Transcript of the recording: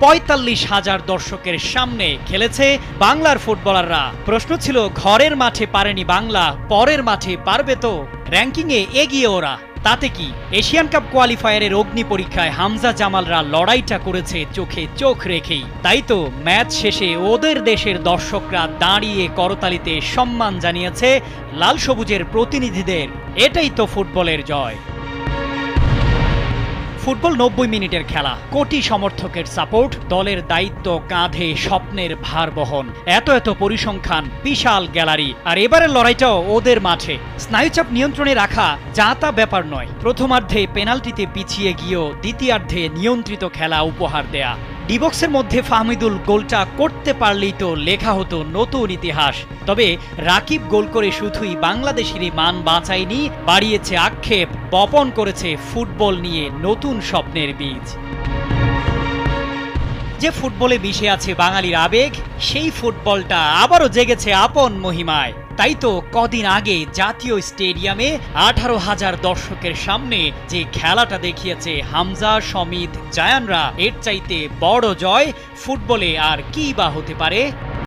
৪৫,০০০ দর্শকের সামনে খেলেছে বাংলার ফুটবলাররা। প্রশ্ন ছিল, ঘরের মাঠে পারেনি বাংলা, পরের মাঠে পারবে তো? র্যাঙ্কিংয়ে এগিয়ে ওরা, তাতে কি? এশিয়ান কাপ কোয়ালিফায়ারের অগ্নি পরীক্ষায় হামজা জামালরা লড়াইটা করেছে চোখে চোখ রেখেই। তাই তো ম্যাচ শেষে ওদের দেশের দর্শকরা দাঁড়িয়ে করতালিতে সম্মান জানিয়েছে লাল সবুজের প্রতিনিধিদের। এটাই তো ফুটবলের জয়। ফুটবল ৯০ মিনিটের খেলা, কোটি সমর্থকের সাপোর্ট, দলের দায়িত্ব কাঁধে, স্বপ্নের ভার বহন, এত পরিসংখ্যান, বিশাল গ্যালারি। আর এবারের লড়াইটাও ওদের মাঠে। স্নায়ুচাপ নিয়ন্ত্রণে রাখা যা তা ব্যাপার নয়। প্রথমার্ধে পেনাল্টিতে পিছিয়ে গিয়েও দ্বিতীয়ার্ধে নিয়ন্ত্রিত খেলা উপহার দেয়া। ডিবক্সের মধ্যে ফাহমিদুল গোলটা করতে পারলেই তো লেখা হতো নতুন ইতিহাস। তবে রাকিব গোল করে শুধুই বাংলাদেশেরই মান বাঁচায়নি, বাড়িয়েছে আক্ষেপ, বপন করেছে ফুটবল নিয়ে নতুন স্বপ্নের বীজ। যে ফুটবলে মিশে আছে বাঙালির আবেগ, সেই ফুটবলটা আবারও জেগেছে আপন মহিমায়। তাই তো কদিন আগে জাতীয় স্টেডিয়ামে ১৮,০০০ দর্শকের সামনে যে খেলাটা দেখিয়েছে হামজা, সমিত, জায়ানরা, এর চাইতে বড় জয় ফুটবলে আর কি বা হতে পারে?